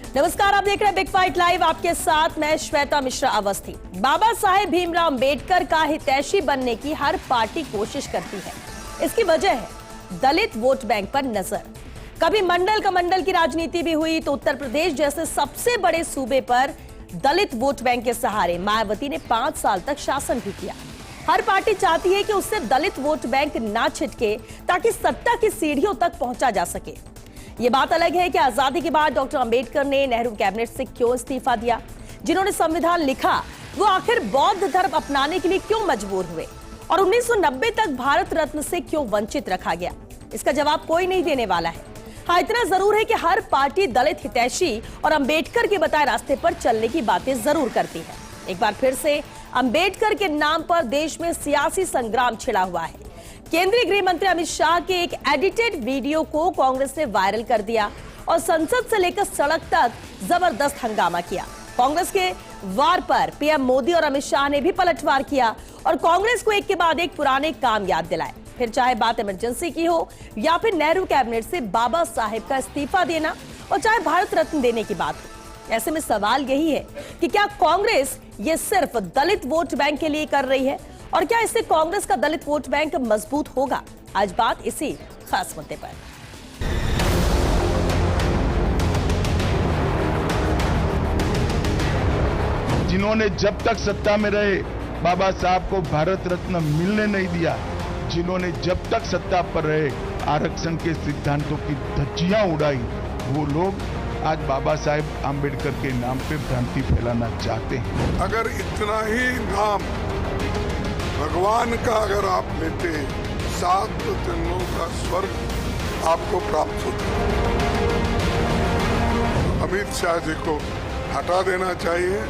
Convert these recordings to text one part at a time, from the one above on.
नमस्कार, आप देख रहे हैं बिग फाइट लाइव। आपके साथ मैं श्वेता मिश्रा अवस्थी। बाबा साहेब भीमराव अंबेडकर का हितैषी बनने की हर पार्टी कोशिश करती है। इसकी वजह है दलित वोट बैंक पर नजर। कभी मंडल कमंडल की राजनीति भी हुई तो उत्तर प्रदेश जैसे सबसे बड़े सूबे पर दलित वोट बैंक के सहारे मायावती ने 5 साल तक शासन भी किया। हर पार्टी चाहती है कि उससे दलित वोट बैंक ना छिटके ताकि सत्ता की सीढ़ियों तक पहुंचा जा सके। ये बात अलग है कि आजादी के बाद डॉक्टर अंबेडकर ने नेहरू कैबिनेट से क्यों इस्तीफा दिया। जिन्होंने संविधान लिखा वो आखिर बौद्ध धर्म अपनाने के लिए क्यों मजबूर हुए और 1990 तक भारत रत्न से क्यों वंचित रखा गया। इसका जवाब कोई नहीं देने वाला है। हाँ, इतना जरूर है कि हर पार्टी दलित हितैषी और अंबेडकर के बताए रास्ते पर चलने की बातें जरूर करती है। एक बार फिर से अंबेडकर के नाम पर देश में सियासी संग्राम छिड़ा हुआ है। केंद्रीय गृह मंत्री अमित शाह के एक एडिटेड वीडियो को कांग्रेस ने वायरल कर दिया और संसद से लेकर सड़क तक जबरदस्त हंगामा किया। कांग्रेस के वार पर पीएम मोदी और अमित शाह ने भी पलटवार किया और कांग्रेस को एक के बाद एक पुराने काम याद दिलाए। फिर चाहे बात इमरजेंसी की हो या फिर नेहरू कैबिनेट से बाबा साहेब का इस्तीफा देना और चाहे भारत रत्न देने की बात हो। ऐसे में सवाल यही है कि क्या कांग्रेस ये सिर्फ दलित वोट बैंक के लिए कर रही है और क्या इससे कांग्रेस का दलित वोट बैंक मजबूत होगा। आज बात इसी खास मुद्दे पर। जिन्होंने जब तक सत्ता में रहे बाबा साहब को भारत रत्न मिलने नहीं दिया, जिन्होंने जब तक सत्ता पर रहे आरक्षण के सिद्धांतों की धज्जियां उड़ाई, वो लोग आज बाबा साहेब आम्बेडकर के नाम पे भ्रांति फैलाना चाहते हैं। अगर इतना ही नाम भगवान का अगर आप लेते 7 जन्मों का स्वर्ग आपको प्राप्त होता। अमित शाह जी को हटा देना चाहिए,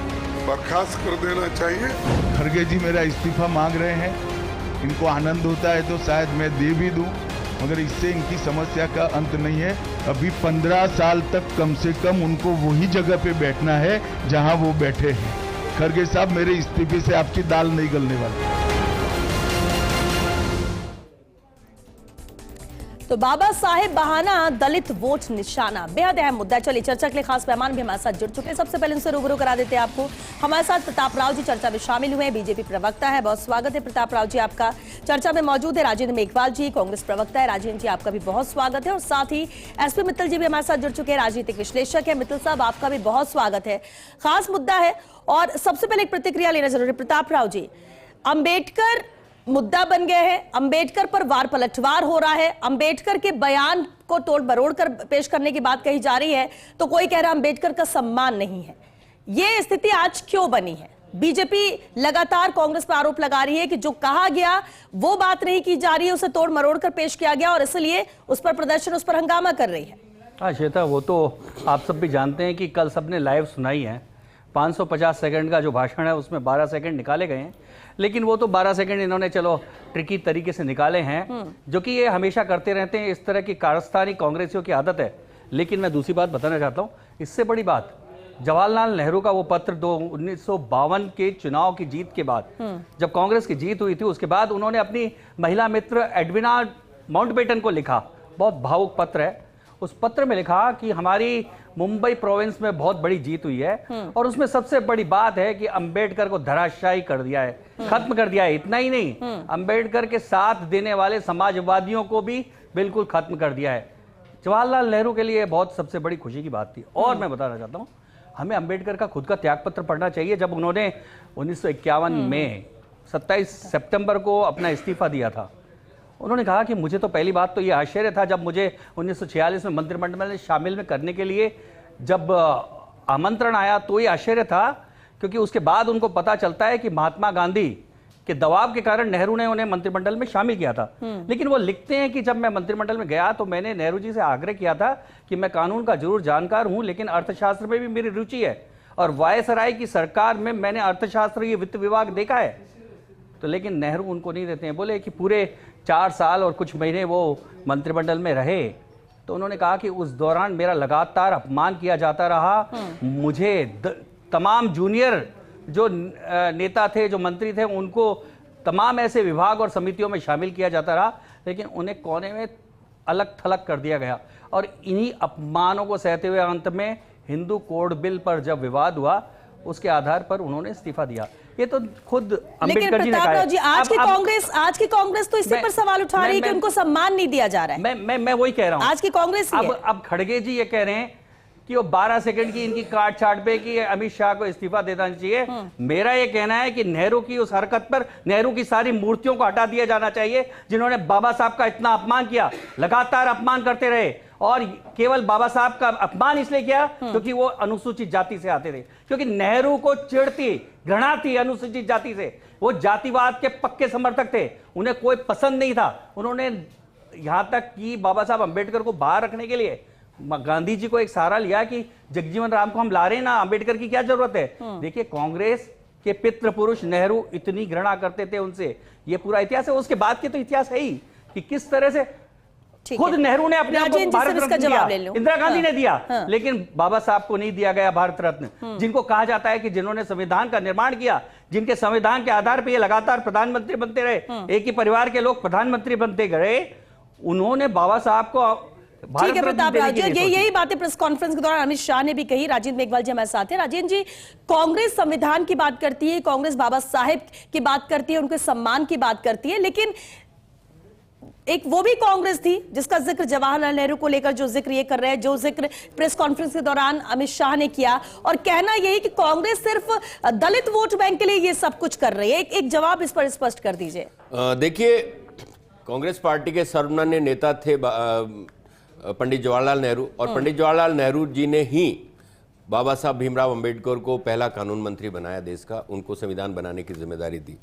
बर्खास्त कर देना चाहिए। खड़गे जी मेरा इस्तीफा मांग रहे हैं, इनको आनंद होता है तो शायद मैं दे भी दूं, मगर इससे इनकी समस्या का अंत नहीं है। अभी 15 साल तक कम से कम उनको वही जगह पे बैठना है जहां वो बैठे हैं। खड़गे साहब, मेरे इस्तीफे से आपकी दाल नहीं गलने वाली। तो बाबा साहेब बहाना, दलित वोट निशाना, बेहद अहम मुद्दा। चलिए, चर्चा के लिए खास मेहमान भी हमारे साथ जुड़ चुके हैं। सबसे पहले उनसे रूबरू करा देते हैं आपको। हमारे साथ प्रताप राव जी चर्चा में शामिल हुए हैं, बीजेपी प्रवक्ता है। बहुत स्वागत है प्रताप राव जी आपका। चर्चा में मौजूद है राजेंद्र मेघवाल जी, कांग्रेस प्रवक्ता है। राजेंद्र जी, आपका भी बहुत स्वागत है। और साथ ही एसपी मित्तल जी भी हमारे साथ जुड़ चुके हैं, राजनीतिक विश्लेषक है। मित्तल साहब, आपका भी बहुत स्वागत है। खास मुद्दा है और सबसे पहले एक प्रतिक्रिया लेना जरूरी है। प्रताप राव जी, अंबेडकर मुद्दा बन गए हैं, अंबेडकर पर वार पलटवार हो रहा है, अंबेडकर के बयान को तोड़ मरोड़ कर पेश करने की बात कही जा रही है, तो कोई कह रहा है अंबेडकर का सम्मान नहीं है। ये स्थिति आज क्यों बनी है? बीजेपी लगातार कांग्रेस पर आरोप लगा रही है कि जो कहा गया वो बात नहीं की जा रही है, उसे तोड़ मरोड़ कर पेश किया गया और इसलिए उस पर प्रदर्शन, उस पर हंगामा कर रही है। हाँ श्वेता, वो तो आप सब भी जानते हैं कि कल सबने लाइव सुनाई है। 550 सेकंड का जो भाषण है उसमें 12 सेकंड निकाले गए हैं, लेकिन वो तो 12 सेकंड इन्होंने चलो ट्रिकी तरीके से निकाले हैं, जो कि ये हमेशा करते रहते हैं। इस तरह की कारस्तानी कांग्रेसियों की आदत है। लेकिन मैं दूसरी बात बताना चाहता हूँ, इससे बड़ी बात जवाहरलाल नेहरू का वो पत्र 1952 के चुनाव की जीत के बाद, जब कांग्रेस की जीत हुई थी, उसके बाद उन्होंने अपनी महिला मित्र एडविना माउंटबेटन को लिखा। बहुत भावुक पत्र है। उस पत्र में लिखा कि हमारी मुंबई प्रोविंस में बहुत बड़ी जीत हुई है और उसमें सबसे बड़ी बात है कि अंबेडकर को धराशायी कर दिया है, खत्म कर दिया है। इतना ही नहीं, अंबेडकर के साथ देने वाले समाजवादियों को भी बिल्कुल खत्म कर दिया है। जवाहरलाल नेहरू के लिए बहुत सबसे बड़ी खुशी की बात थी। और मैं बताना चाहता हूँ, हमें अंबेडकर का खुद का त्यागपत्र पढ़ना चाहिए। जब उन्होंने 1951 में 27 सितंबर को अपना इस्तीफा दिया था, उन्होंने कहा कि मुझे तो पहली बात तो ये आश्चर्य था जब मुझे 1946 में मंत्रिमंडल में शामिल करने के लिए जब आमंत्रण आया, तो ये आश्चर्य था, क्योंकि उसके बाद उनको पता चलता है कि महात्मा गांधी के दबाव के कारण नेहरू ने उन्हें मंत्रिमंडल में शामिल किया था। लेकिन वो लिखते हैं कि जब मैं मंत्रिमंडल में गया तो मैंने नेहरू जी से आग्रह किया था कि मैं कानून का जरूर जानकार हूं, लेकिन अर्थशास्त्र में भी मेरी रुचि है और वायसराय की सरकार में मैंने अर्थशास्त्र, ये वित्त विभाग देखा है। तो लेकिन नेहरू उनको नहीं देते हैं। बोले कि पूरे 4 साल और कुछ महीने वो मंत्रिमंडल में रहे, तो उन्होंने कहा कि उस दौरान मेरा लगातार अपमान किया जाता रहा। मुझे तमाम जूनियर जो नेता थे, जो मंत्री थे, उनको तमाम ऐसे विभाग और समितियों में शामिल किया जाता रहा, लेकिन उन्हें कोने में अलग थलग कर दिया गया। और इन्हीं अपमानों को सहते हुए अंत में हिंदू कोड बिल पर जब विवाद हुआ उसके आधार पर उन्होंने इस्तीफा दिया। ये तो खुद लेकिन अंबेडकर जी ने कहा प्रतापराव है। जी, आज की कांग्रेस तो इसी पर सवाल उठा रही है कि उनको सम्मान नहीं दिया जा रहा है। मैं वही कह रहा हूं, आज की कांग्रेस ही है। अब खड़गे जी ये कह रहे हैं कि वो 12 सेकंड की इनकी काट छाट पे कि अमित शाह को इस्तीफा देना चाहिए। मेरा ये कहना है कि नेहरू की उस हरकत पर नेहरू की सारी मूर्तियों को हटा दिया जाना चाहिए, जिन्होंने बाबा साहब का इतना अपमान किया, लगातार अपमान करते रहे। और केवल बाबा साहब का अपमान इसलिए किया क्योंकि वो अनुसूचित जाति से आते थे, क्योंकि नेहरू को चिढ़ती, घृणा थी अनुसूचित जाति से। वो जातिवाद के पक्के समर्थक थे, उन्हें कोई पसंद नहीं था। उन्होंने यहां तक कि बाबा साहब अंबेडकर को बाहर रखने के लिए गांधी जी को एक सहारा लिया कि जगजीवन राम को हम ला रहे हैं ना, अंबेडकर की क्या जरूरत है। देखिए, कांग्रेस के पितृ पुरुष नेहरू इतनी घृणा करते थे उनसे, ये पूरा इतिहास है। उसके बाद के तो इतिहास है ही कि किस तरह से खुद नेहरू ने अपने आप को भारत रत्न दिया, इंदिरा गांधी ने दिया, लेकिन बाबा साहब को नहीं दिया गया भारत रत्न, जिनको कहा जाता है कि जिन्होंने संविधान का निर्माण किया, जिनके संविधान के आधार पर ये लगातार प्रधानमंत्री बनते रहे, एक ही परिवार के लोग प्रधानमंत्री बनते गए, उन्होंने बाबा साहब को। ठीक है प्रतापराव जी, यही बातें प्रेस कॉन्फ्रेंस के दौरान अमित शाह ने भी कही। राजेंद्र मेघवाल जी हमारे साथ हैं। राजेंद्र जी, कांग्रेस संविधान की बात करती है, कांग्रेस बाबा साहेब की बात करती है, उनके सम्मान की बात करती है, लेकिन एक वो भी कांग्रेस थी जिसका जिक्र जवाहरलाल नेहरू को लेकर जो जिक्र ये कर रहे हैं, जो जिक्र प्रेस कॉन्फ्रेंस के दौरान अमित शाह ने किया, और कहना यही कि कांग्रेस सिर्फ दलित वोट बैंक के लिए ये सब कुछ कर रही है। एक जवाब इस पर स्पष्ट कर दीजिए। देखिए, कांग्रेस पार्टी के सर्वमान्य नेता थे पंडित जवाहरलाल नेहरू, और पंडित जवाहरलाल नेहरू जी ने ही बाबा साहब भीमराव अंबेडकर को पहला कानून मंत्री बनाया देश का, उनको संविधान बनाने की जिम्मेदारी दी।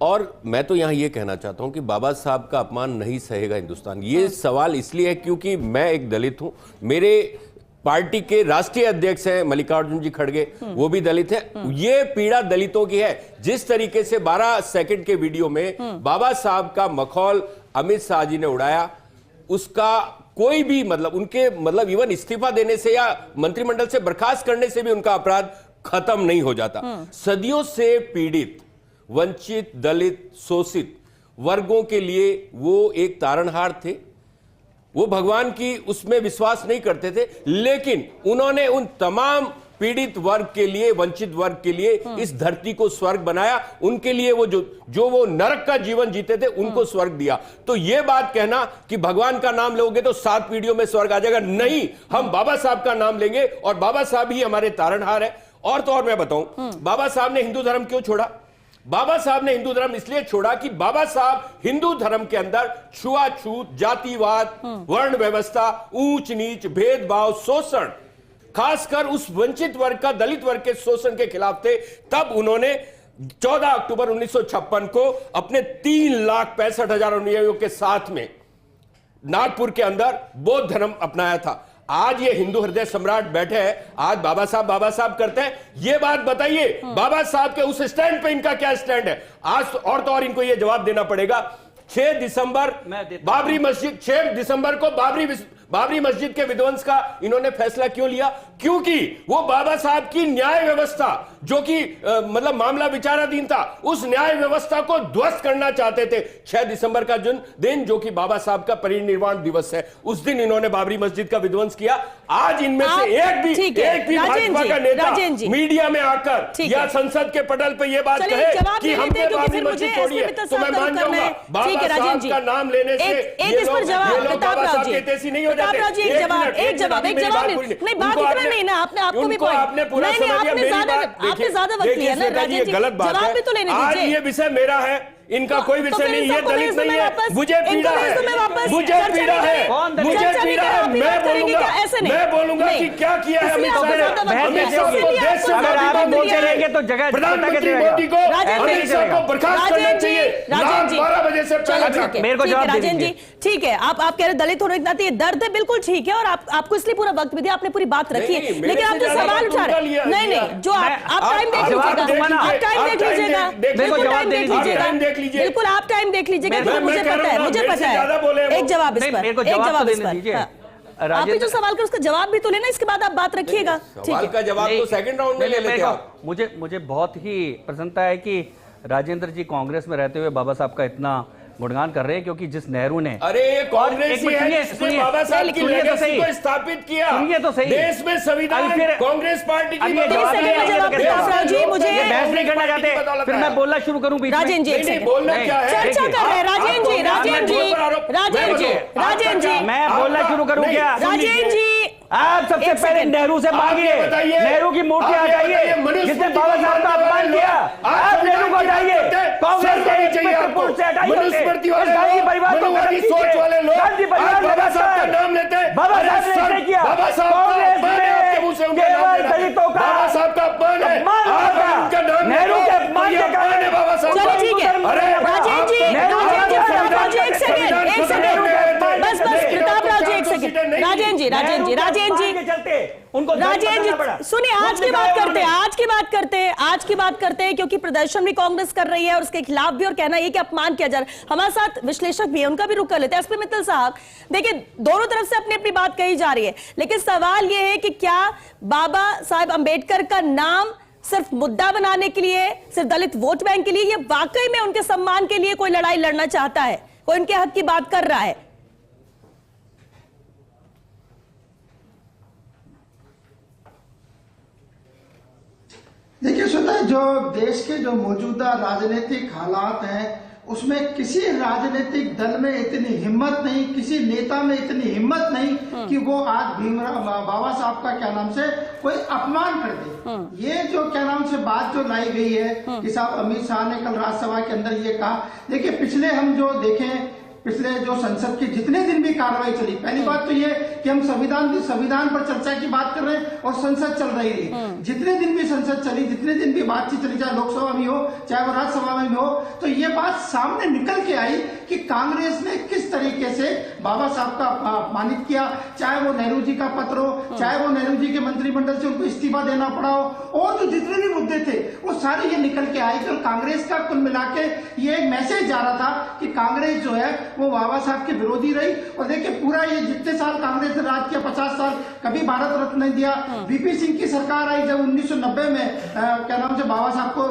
और मैं तो यहाँ ये कहना चाहता हूँ कि बाबा साहब का अपमान नहीं सहेगा हिंदुस्तान। ये सवाल इसलिए है क्योंकि मैं एक दलित हूँ, मेरे पार्टी के राष्ट्रीय अध्यक्ष हैं मल्लिकार्जुन जी खड़गे, वो भी दलित हैं। ये पीड़ा दलितों की है। जिस तरीके से 12 सेकंड के वीडियो में बाबा साहब का मखौल अमित शाह जी ने उड़ाया, उसका कोई भी उनके इवन इस्तीफा देने से या मंत्रिमंडल से बर्खास्त करने से भी उनका अपराध खत्म नहीं हो जाता। सदियों से पीड़ित, वंचित, दलित, शोषित वर्गों के लिए वो एक तारणहार थे। वो भगवान की उसमें विश्वास नहीं करते थे, लेकिन उन्होंने उन तमाम पीड़ित वर्ग के लिए, वंचित वर्ग के लिए इस धरती को स्वर्ग बनाया। उनके लिए वो जो वो नरक का जीवन जीते थे, उनको स्वर्ग दिया। तो ये बात कहना कि भगवान का नाम लोगे तो 7 पीढ़ियों में स्वर्ग आ जाएगा, नहीं, हम बाबा साहब का नाम लेंगे और बाबा साहब ही हमारे तारणहार है। और तो और मैं बताऊं, बाबा साहब ने हिंदू धर्म क्यों छोड़ा? बाबा साहब ने हिंदू धर्म इसलिए छोड़ा कि बाबा साहब हिंदू धर्म के अंदर छुआछूत, जातिवाद, वर्ण व्यवस्था, ऊंच नीच, भेदभाव, शोषण, खासकर उस वंचित वर्ग का, दलित वर्ग के शोषण के खिलाफ थे। तब उन्होंने 14 अक्टूबर 1956 को अपने 3,65,000 अनुयायियों के साथ में नागपुर के अंदर बौद्ध धर्म अपनाया था। आज ये हिंदू हृदय सम्राट बैठे हैं, आज बाबा साहब करते हैं। ये बात बताइए, बाबा साहब के उस स्टैंड पे इनका क्या स्टैंड है? आज और तो और इनको ये जवाब देना पड़ेगा। 6 दिसंबर बाबरी मस्जिद, 6 दिसंबर को बाबरी मस्जिद के विध्वंस का इन्होंने फैसला क्यों लिया? क्योंकि वो बाबा साहब की न्याय व्यवस्था, जो कि मामला विचाराधीन था, उस न्याय व्यवस्था को ध्वस्त करना चाहते थे। 6 दिसंबर का दिन, जो कि बाबा साहब का परिनिर्वाण दिवस है, उस दिन इन्होंने बाबरी मस्जिद का विध्वंस किया। आज इनमें से एक भी भाजपा का नेता मीडिया में आकर या संसद के पटल पर यह बात कहे कि हमने बाबरी मस्जिद तोड़ी है, तो मैं मान जाऊंगा। बाबा साहब का नाम लेने से ये लोग बाबा साहब के तेजी नहीं हो जाते। एक जवाब नहीं, बात इतना नहीं ना, आपको भी आपने पूरा समझ लिया। आपने ज्यादा वक्त लिया ना राजेंद्र जी, गलत बात जवाब भी तो लेने आज दीजिए। ये विषय मेरा है, इनका कोई विषय नहीं, ये दलित नहीं है। मुझे पीड़ा है, मैं बोलूंगा कि क्या किया है अमित शाह ने। तो जगह प्रधानमंत्री मोदी को अमित शाह को बर्खास्त करना चाहिए 12 बजे से पहले। मेरे को जवाब राजेंद्र जी, ठीक है, आप कह रहे दलित होने के नाते ये दर्द है, बिल्कुल ठीक है, और आपको इसलिए पूरा वक्त भी दिया, आपने पूरी बात रखी है, लेकिन आप जो सवाल उठा रहे हैं, नहीं, जो आप टाइम देख लीजिएगा, आप टाइम देख लीजिएगा, बिल्कुल टाइम देख लीजिएगा, बिल्कुल आप टाइम देख लीजिएगा, मुझे पता है, मुझे पता है। एक जवाब इस पर, एक जवाब इस पर। आप जो सवाल कर उसका जवाब भी तो लेना, इसके बाद आप बात रखिएगा। सवाल का जवाब तो सेकंड राउंड में ले लेते हैं। मुझे बहुत ही प्रसन्नता है कि राजेंद्र जी कांग्रेस में रहते हुए बाबा साहब का इतना गुणगान कर रहे हैं, क्योंकि जिस नेहरू ने, अरे ये कांग्रेस ही है जिसने सुनिए, बाबा साहब की सुनिए तो लेगेसी सही, को स्थापित किया। सुनिए तो सही, देश में संविधान अभी फिर कांग्रेस पार्टी की अब ये बदौलत जवाब है। नहीं आएगा तो कैसे? प्रताप जी, मुझे- ये बहस नहीं करना कांग्रेस पार्टी की चाहते, बदौलत फिर है। मैं बोलना शुरू करूं बीच में? राजेंद्र जी, एक नहीं, नहीं, सेकंड। बोलना क्या है? चर्चा कर रहे हैं राजेंद्र जी, राजेंद्र जी, राजेंद्र जी, राजेंद्र जी, मैं बोलना शुरू करूं क्या? राजेंद्र जी, आप सबसे एक पहले सेकंड। नेहरू से मांगिए, आप ये बताइए, नेहरू की मूर्ति आप ये हटाइए, बताइए, मनुस्मृति जिसने बाबा साहब का अपमान किया, आप नेहरू को हटाइए, कांग्रेस के मित्रपुरुष से हटाइए, मनुस्मृति वाले गांधी लोग, परिवार को मनुवादी गलत सोच कीजिए। वाले लोग गांधी परिवार आज को बाबा गलत साहब का है। नाम लेते हैं। बाबा अरे साहब ने सर, ऐसे किया। बाबा साहब का कांग्रेस अपमान है, में आपके मुंह से उनका नाम केवल लेना। दलितों का बाबा साहब का अपमान है, अपमान आप होगा। उनका नाम नेहरू ले के लो, अपमान तो ये के अपमान है कारण बाबा साहब चलो का। ठीक है। अरे राजेंद्र जी, प्रताप जी, एक सेकंड, एक सेकंड, बस प्रताप राव जी, एक सेकंड, राजेंद्र जी, राजेंद्र जी, राजेंद्र जी, उनको राजेंद्र जी, सुनिए, आज की बात करते हैं, क्योंकि प्रदर्शन भी कांग्रेस कर रही है और उसके खिलाफ भी, और कहना ये कि अपमान किया जा रहा है। हमारे साथ विश्लेषक भी है, उनका भी रुख कर लेते हैं। एसपी मित्तल साहब, देखिए, दोनों तरफ से अपनी अपनी बात कही जा रही है, लेकिन सवाल ये है कि क्या बाबा साहेब अंबेडकर का नाम सिर्फ मुद्दा बनाने के लिए, सिर्फ दलित वोट बैंक के लिए, ये वाकई में उनके सम्मान के लिए कोई लड़ाई लड़ना चाहता है, कोई उनके हक की बात कर रहा है? देखिए श्वेता, जो देश के जो मौजूदा राजनीतिक हालात हैं उसमें किसी राजनीतिक दल में इतनी हिम्मत नहीं, किसी नेता में इतनी हिम्मत नहीं कि वो आज भीमराव बाबा साहब का क्या नाम से कोई अपमान कर दे। ये जो क्या नाम से बात जो लाई गई है कि साहब अमित शाह ने कल राज्यसभा के अंदर ये कहा, देखिए पिछले हम जो देखें, पिछले जो संसद के जितने दिन भी कार्रवाई चली, पहली बात तो ये कि हम संविधान पर चर्चा की बात कर रहे हैं और संसद चल रही है। जितने दिन भी संसद चली, जितने दिन भी बातचीत चली, चाहे लोकसभा में हो चाहे वो राज्यसभा में हो, तो ये बात सामने निकल के आई कि कांग्रेस ने किस तरीके से बाबा साहब का अपमानित किया, चाहे वो नेहरू जी का पत्र हो, चाहे वो नेहरू जी के मंत्रिमंडल से उनको इस्तीफा देना पड़ा हो, और जो जितने भी मुद्दे थे वो सारे ये निकल के आए। और कांग्रेस का कुल मिला के ये एक मैसेज जा रहा था कि कांग्रेस जो है वो बाबा साहब के विरोधी रही। और देखिए, पूरा ये जितने साल कांग्रेस ने राज किया, 50 साल, कभी भारत रत्न नहीं दिया। वीपी सिंह की सरकार आई जब 1990 में क्या नाम से बाबा साहब को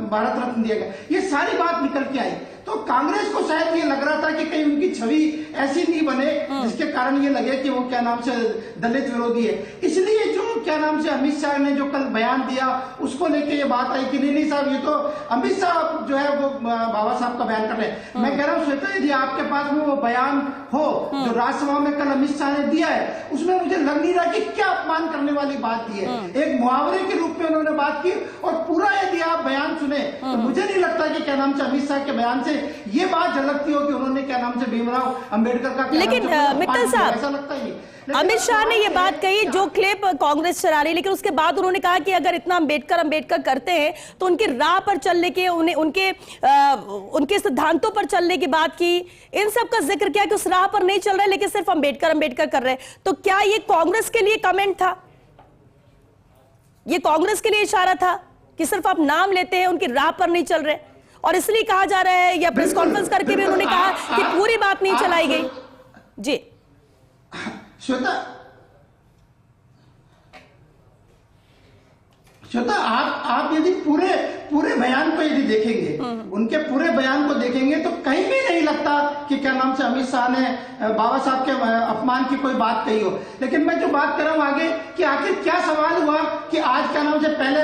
भारत रत्न दिया गया, ये सारी बात निकल के आई। तो कांग्रेस को शायद ये लग रहा था कि कहीं उनकी छवि ऐसी नहीं बने जिसके कारण ये लगे कि वो क्या नाम से दलित विरोधी है। इसलिए जो क्या नाम से अमित शाह ने जो कल बयान दिया, उसको लेके ये बात आई कि नहीं साहब, ये तो अमित शाह जो है वो बाबा साहब का बयान कर रहे हैं। मैं कह रहा हूँ श्वेता, यदि आपके पास में वो बयान हो जो राज्यसभा में कल अमित शाह ने दिया है, उसमें मुझे लग नहीं रहा कि क्या अपमान करने वाली बात दी है। एक मुहावरे के रूप में उन्होंने बात की, और पूरा यदि आप बयान सुने तो मुझे नहीं लगता कि क्या नाम से अमित शाह के बयान से ये बात झलकती हो कि उन्होंने क्या नाम से भीमराव अंबेडकर का, लेकिन मित्तल साहब, ऐसा लगता है। अमित शाह ने ये बात कही जो क्लिप कांग्रेस चला रही, लेकिन उसके बाद उन्होंने कहा कि अगर इतना अंबेडकर करते हैं तो उनकी राह पर चलने के, उनके सिद्धांतों पर चलने की बात की, इन सब का जिक्र किया कि उस राह पर नहीं चल रहे, लेकिन सिर्फ अंबेडकर कर रहे हैं। तो क्या ये कांग्रेस के लिए कमेंट था? ये कांग्रेस के लिए इशारा था कि सिर्फ आप नाम लेते हैं, उनकी राह पर नहीं चल रहे, और इसलिए कहा जा रहा है, या प्रेस कॉन्फ्रेंस करके भी उन्होंने कहा कि पूरी बात नहीं चलाई गई? जी श्वेता, आप यदि पूरे बयान को यदि देखेंगे, उनके पूरे बयान को देखेंगे, तो कहीं भी नहीं लगता कि क्या नाम से अमित शाह ने बाबा साहब के अपमान की कोई बात कही हो। लेकिन मैं जो बात कर रहा हूं आगे कि आखिर क्या सवाल हुआ कि आज क्या नाम से पहले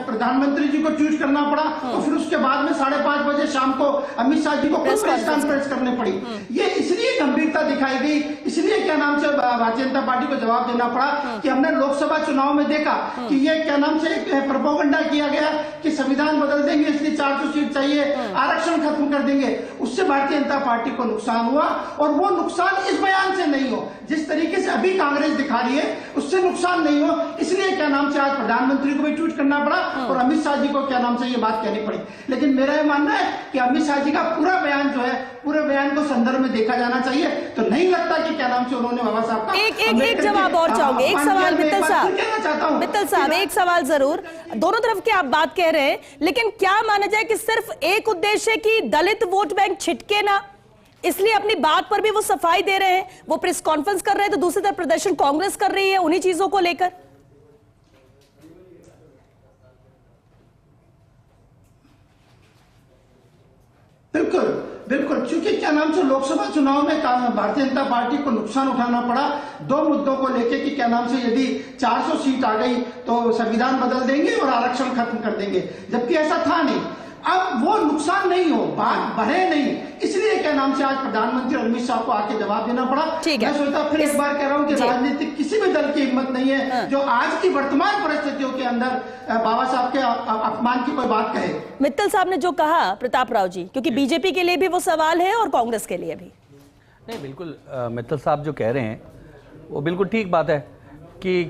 प्रधानमंत्री जी को ट्वीट करना पड़ा, और फिर उसके बाद में 5:30 बजे शाम को अमित शाह जी को प्रेस कॉन्फ्रेंस करनी पड़ी। ये इसलिए गंभीरता दिखाई गई, इसलिए क्या नाम से भारतीय जनता पार्टी को जवाब देना पड़ा कि हमने लोकसभा चुनाव में देखा कि ये क्या नाम से प्रोपेगेंडा किया गया कि संविधान बदल देंगे, इसलिए 400 सीट चाहिए, आरक्षण खत्म कर देंगे। उससे भारतीय जनता पार्टी को नुकसान हुआ, और वो नुकसान इस बयान से नहीं हो, जिस तरीके से अभी कांग्रेस दिखा रही है उससे नुकसान नहीं हो। इसलिए क्या नाम से आज प्रधानमंत्री को भी ट्वीट करना पड़ा और अमित शाह जी को क्या नाम से ये बात कहनी पड़ी। लेकिन मेरा यह मानना है कि अमित शाह जी का पूरा बयान जो है, पूरे बयान को संदर्भ में देखा जाना चाहिए। तो नहीं लगता कि क्या नाम से उन्होंने बाबा साहब का एक जवाब और चाहूंगे, एक सवाल मित्तल साहब, एक सवाल जरूर। दोनों तरफ की आप बात कह रहे हैं, लेकिन क्या माना जाए कि सिर्फ एक उद्देश्य की दलित वोट बैंक छिटके ना, इसलिए अपनी बात पर भी वो सफाई दे रहे हैं, वो प्रेस कॉन्फ्रेंस कर रहे हैं, तो दूसरी तरफ प्रदर्शन कांग्रेस कर रही है उन्हीं चीजों को लेकर? बिल्कुल बिल्कुल, क्योंकि क्या नाम से लोकसभा चुनाव में भारतीय जनता पार्टी को नुकसान उठाना पड़ा 2 मुद्दों को लेके कि क्या नाम से यदि 400 सीट आ गई तो संविधान बदल देंगे और आरक्षण खत्म कर देंगे, जबकि ऐसा था नहीं। अब वो नुकसान नहीं हो, बात बढ़े नहीं, इसलिए क्या नाम से आज प्रधानमंत्री अमित शाह को आके जवाब देना पड़ा। मैं सोचता फिर एक बार कह रहा हूं कि राजनीतिक किसी भी दल की हिम्मत नहीं है जो आज की वर्तमान परिस्थितियों के अंदर बाबा साहब के अपमान की कोई बात कहे। मित्तल साहब ने जो कहा प्रताप राव जी, क्योंकि बीजेपी के लिए भी वो सवाल है और कांग्रेस के लिए भी। नहीं, बिल्कुल मित्तल साहब जो कह रहे हैं वो बिल्कुल ठीक बात है कि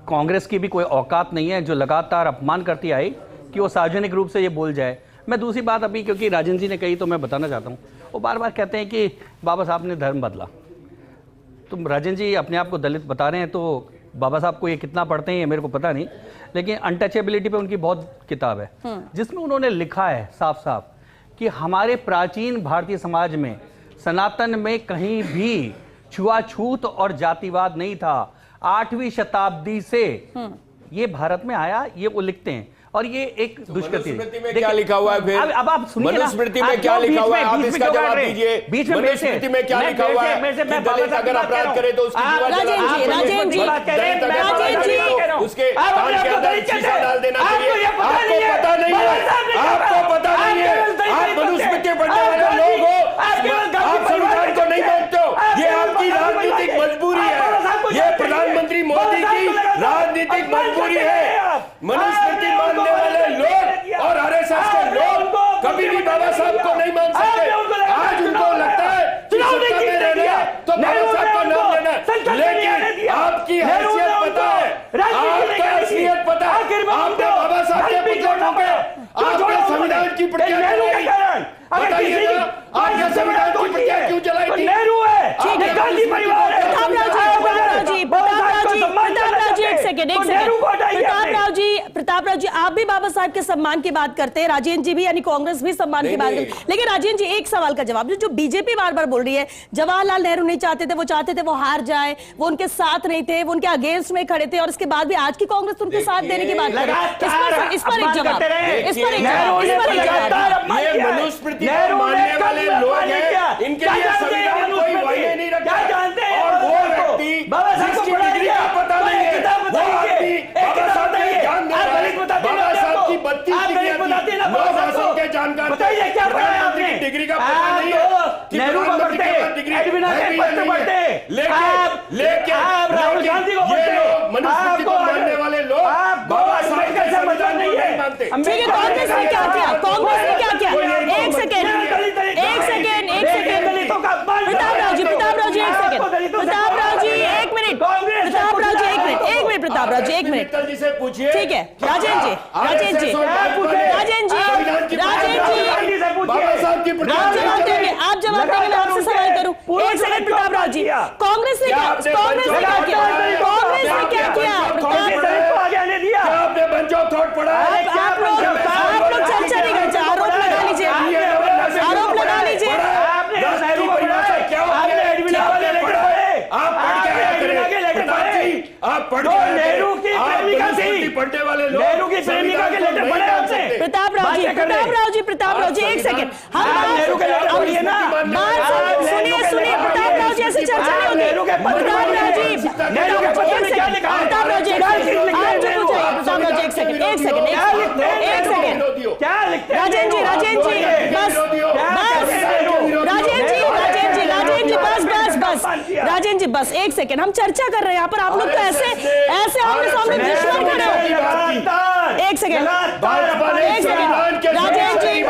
कांग्रेस की भी कोई औकात नहीं है जो लगातार अपमान करती आई कि वो सार्वजनिक रूप से ये बोल जाए। मैं दूसरी बात अभी क्योंकि राजन जी ने कही तो मैं बताना चाहता हूँ, वो बार बार कहते हैं कि बाबा साहब ने धर्म बदला। तो राजन जी अपने आप को दलित बता रहे हैं, तो बाबा साहब को ये कितना पढ़ते हैं ये मेरे को पता नहीं, लेकिन अनटचेबिलिटी पे उनकी बहुत किताब है जिसमें उन्होंने लिखा है साफ साफ कि हमारे प्राचीन भारतीय समाज में सनातन में कहीं भी छुआछूत और जातिवाद नहीं था। 8वीं शताब्दी से ये भारत में आया, ये वो लिखते हैं। और ये एक दुष्कृति मनुस्मृति में क्या लिखा हुआ है फिर? अब आप सुनिए ना, मनुस्मृति में क्या लिखा हुआ है, आप इसका जवाब दीजिए। बीच में मनुस्मृति में क्या लिखा हुआ है कि दलित अगर अपराध करे तो उसकी जीवा राजेन जी उसके कान के अंदर शीशा डाल देना चाहिए। आपको पता नहीं है, आपको पता नहीं है, आप मनुस्मृति पढ़ने वाले लोग हो, आप संविधान को नहीं मानते हो। ये आपकी राजनीतिक मजबूरी है, ये प्रधानमंत्री मोदी की राजनीतिक मजबूरी है। मनुस्मृति मानने वाले लोग और आरएसएस के लोग कभी भी बाबा साहब को नहीं मान सकते। आज उनको लगता है कि सत्ता में रहना तो बाबा साहब का नाम लेना, लेकिन आपकी हैसियत पता है, आपका असलियत पता है। आपने बाबा साहब के पुतले फूके, आपने संविधान की प्रतियां जलाई। बताइए ना, आपने संविधान की प्रतियां क्यों जलाई थी? प्रताप राव जी, आप भी बाबा साहब के सम्मान की बात करते हैं, राजेंद्र जी भी यानी कांग्रेस भी सम्मान की बात करते हैं, लेकिन राजेंद्र जी एक सवाल का जवाब जो बीजेपी बार बार बोल रही है, जवाहरलाल नेहरू नहीं चाहते थे, वो चाहते थे वो हार जाए, वो उनके साथ नहीं थे, वो उनके अगेंस्ट में खड़े थे, और इसके बाद भी आज की कांग्रेस उनके साथ देने की बात कर रही है। इस पर एक जवाब, मनुस्मृति मानने वाले लोग हैं, इनके लिए संविधान कोई मायने नहीं रखता। और वो व्यक्ति जिसकी डिग्री का पता नहीं है, वो आदमी बाबा साहब के ज्ञान दे रहा है, बाबा साहब की 32 डिग्रियां, 9 भाषाओं के जानकार, प्रधानमंत्री की डिग्री का पता नहीं है कि प्रधानमंत्री के पास डिग्री लेकिन राहुल गांधी को ये लोग मनुस्मृति को मानने वाले लोग बाबा साहब के संविधान को नहीं मानते। ठीक है, कांग्रेस ने क्या किया? कांग्रेस ने क्या किया? एक सेकेंड प्रताप राव जी एक सेकेंड, प्रताप राव जी एक मिनट, प्रताप राव जी एक मिनट, जी से पूछिए। ठीक है, राजेंद्र जी आप जवाब देंगे, मैं आपसे सवाल करूं। एक सेकंड प्रताप राव जी, कांग्रेस ने क्या किया? आपने बंचो थोट पड़ा? आप लोग चर्चा नहीं करते, आरोप लगा लीजिए। आप पढ़ के नेहरू की प्रेमिका थी, पढ़ने वाले लोग नेहरू की प्रेमिका के लेटर पढ़े आपसे। प्रताप राव जी एक सेकंड, नेहरू के लेटर पढ़िए ना। सुनिए प्रताप राव जी, ऐसे चर्चा नहीं होती। प्रताप राव जी एक सेकंड, राजेंद्र जी बस एक सेकंड, हम चर्चा कर रहे हैं यहाँ पर, आप लोग तो ऐसे आमने सामने दुश्मन खड़े हो। एक सेकंड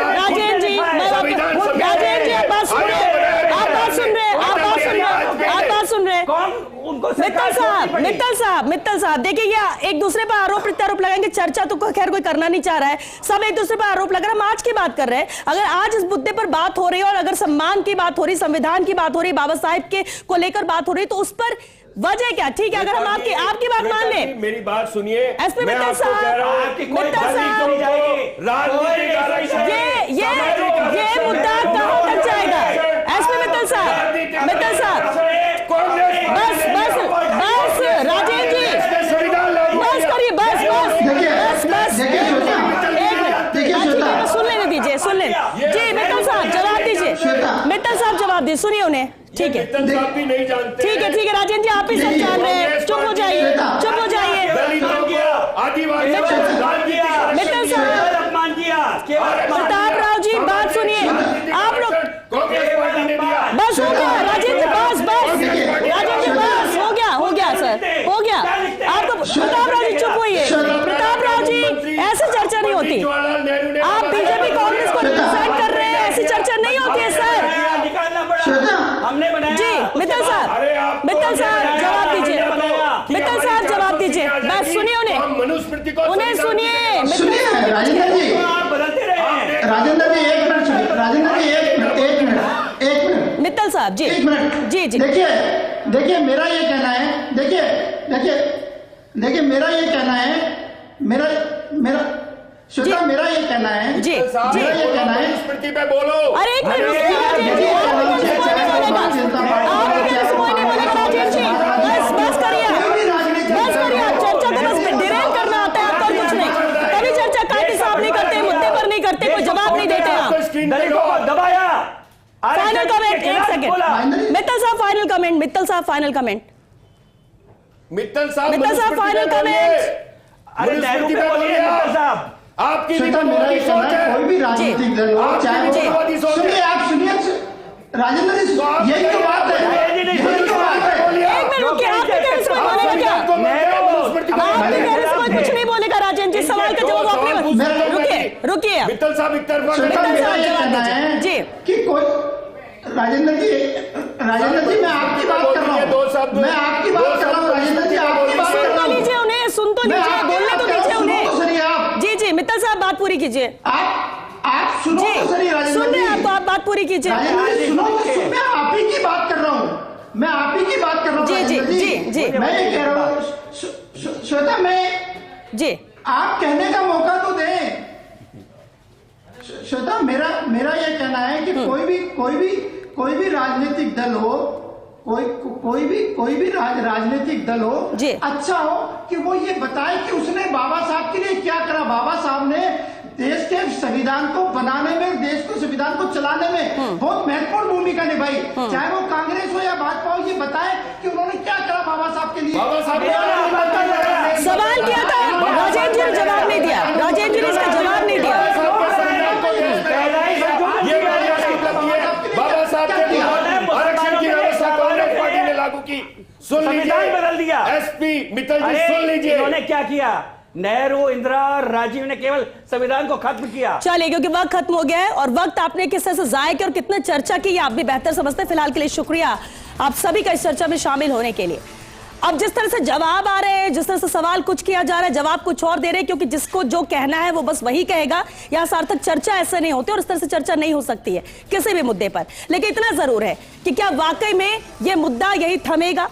राजेंद्र जी बस आप बात सुन रहे हैं। मित्तल साहब देखिए, ये एक दूसरे पर आरोप प्रत्यारोप लगाएंगे, चर्चा तो खैर कोई करना नहीं चाह रहा है, सब एक दूसरे पर आरोप लगा रहा है। हम आज की बात कर रहे हैं, अगर आज इस मुद्दे पर बात हो रही है और अगर सम्मान की बात हो रही, संविधान की बात हो रही, बाबा साहेब के को लेकर बात हो रही, तो उस पर वजह क्या? ठीक है, अगर हम आपकी बात मान लें, मेरी बात सुनिए, मैं आपको कह रहा हूं कि ये मुद्दा कहां तक जाएगा? एसपी मित्तल साहब बस राजेंद्र जी बस करिए, बस सुन लेने दीजिए जी। मित्तल साहब जवाब दीजिए। दी, सुनिए उन्हें। ठीक है, मित्तल साहब भी नहीं जानते। ठीक है, राजेंद्र जी, आप ही सब जान रहे हैं। चुप हो जाइए, चुप हो जाइए। मित्तल साहब, अपमान किया, प्रताप राव जी, बात सुनिए। आप लोग बस हो गया राजेंद्र, बस राजेंद्र, बस हो गया सर, हो गया। आपको प्रताप राव जी चुप होइए। प्रताप राव जी, ऐसी चर्चा नहीं होती। आप बीजेपी कांग्रेस को रिप्रेजेंट कर रहे हैं, ऐसी चर्चा नहीं होती है सर। हमने बनाया जी मित्तल साहब, जवाब दीजिए। मित्तल साहब जवाब दीजिए, बस सुनिए उन्हें सुनिए। राजेंद्र जी, आप बदलते रहे। राजेंद्र जी एक मिनट सुनिए। राजेंद्र जी एक मिनट मित्तल साहब जी, एक मिनट। जी देखिए मेरा ये कहना है, देखिए मेरा ये कहना है, मेरा श्वेता, मेरा ये कहना है जी, मेरा ये कहना है। स्मृति पे बोलो। अरे एक मिनट रुकिए राजेंद्र जी, बस करिए, आप चर्चा को बस डिरेल करना आता है, आपको कुछ नहीं। कभी चर्चा काट साफ नहीं करते, मुद्दे पर नहीं करते, कोई जवाब नहीं देते आप। दलितों को दबाया। फाइनल कमेंट, एक सेकंड। मित्तल साहब फाइनल कमेंट। मित्तल साहब फाइनल कमेंट। अरे नेहरू पे बोलिए मित्तल साहब। आपकी श्वेता, मेरा ये कहना है, कोई भी राजनीतिक दल हो, चाहे वो, सुनिए आप सुनिए राजेंद्र जी, यही तो बात है, यही तो बात है। एक मिनट रुकिए, आप बोलेगा क्या? आप कुछ नहीं बोलेगा राजेंद्र जी, सवाल का जवाब आपने। रुकिए मित्तल साहब एक तरफा। श्वेता, मेरा ये कहना है जी कि कोई राजेंद्र जी, मैं आपकी बात कर रहा हूँ, मैं आपकी बात कर रहा हूँ राजेंद्र जी, आपकी बात कर रहा हूँ। लीजिए उन्हें, सुन तो लीजिए, बोलने तो दीजिए उन्हें। जी मित्तल साहब बात पूरी कीजिए। आप सुनो तो सही राजेंद्र सुन जी, रहे हैं आप बात पूरी कीजिए। राजेंद्र जी सुनो तो सुन, मैं आप ही की बात कर रहा हूँ, मैं आप ही की बात कर रहा हूँ जी, राजेंद्र जी। मैं ये कह रहा हूँ श्वेता, जी आप कहने का मौका तो दें। श्वेता, मेरा ये कहना है कि कोई भी राजनीतिक दल हो, कोई भी राजनीतिक दल हो, जी। अच्छा हो कि वो ये बताए कि उसने बाबा साहब के लिए क्या करा। बाबा साहब ने देश के संविधान को बनाने में, देश को संविधान को चलाने में बहुत महत्वपूर्ण भूमिका निभाई। चाहे वो कांग्रेस हो या भाजपा हो, ये बताए कि उन्होंने क्या करा बाबा साहब के लिए। सवाल किया था राजेंद्र जी ने जवाब नहीं दिया, राजेंद्र जी ने इसका जवाब नहीं दिया। बाबा साहब के आरक्षण की व्यवस्था कांग्रेस पार्टी ने लागू की। सुन लीजिए, बदल दिया। एसपी मित्तल जी सुन लीजिए, इन्होंने क्या किया। नेहरू, इंदिरा, राजीव ने केवल संविधान को खत्म किया। चलिए, क्योंकि वक्त खत्म हो गया है और वक्त आपने किस तरह से जाया किया और कितने चर्चा की, आप भी बेहतर समझते हैं। फिलहाल के लिए शुक्रिया आप सभी का इस चर्चा में शामिल होने के लिए। अब जिस तरह से जवाब आ रहे हैं, जिस तरह से सवाल कुछ किया जा रहा है, जवाब कुछ और दे रहे हैं, क्योंकि जिसको जो कहना है वो बस वही कहेगा। यहां सार्थक चर्चा ऐसे नहीं होती और इस तरह से चर्चा नहीं हो सकती है किसी भी मुद्दे पर। लेकिन इतना जरूर है कि क्या वाकई में यह मुद्दा यही थमेगा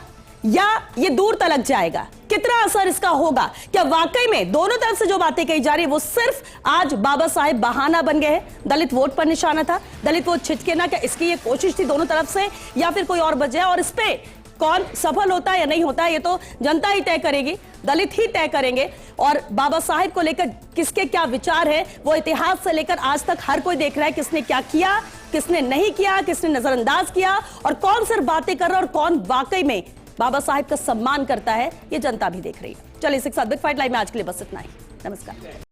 या ये दूर तलक जाएगा, कितना असर इसका होगा। क्या वाकई में दोनों तरफ से जो बातें कही जा रही है वो सिर्फ आज बाबा साहेब बहाना बन गए हैं, दलित वोट पर निशाना था, दलित वोट छिटके ना, क्या इसकी ये कोशिश थी दोनों तरफ से, या फिर कोई और वजह? और इस पे कौन सफल होता है या नहीं होता है ये तो जनता ही तय करेगी, दलित ही तय करेंगे। और बाबा साहेब को लेकर किसके क्या विचार है वो इतिहास से लेकर आज तक हर कोई देख रहा है, किसने क्या किया, किसने नहीं किया, किसने नजरअंदाज किया, और कौन सिर्फ बातें कर रहा है और कौन वाकई में बाबा साहेब का सम्मान करता है, ये जनता भी देख रही है। चलिए, इसी के साथ बिग फाइट लाइव में आज के लिए बस इतना ही। नमस्कार।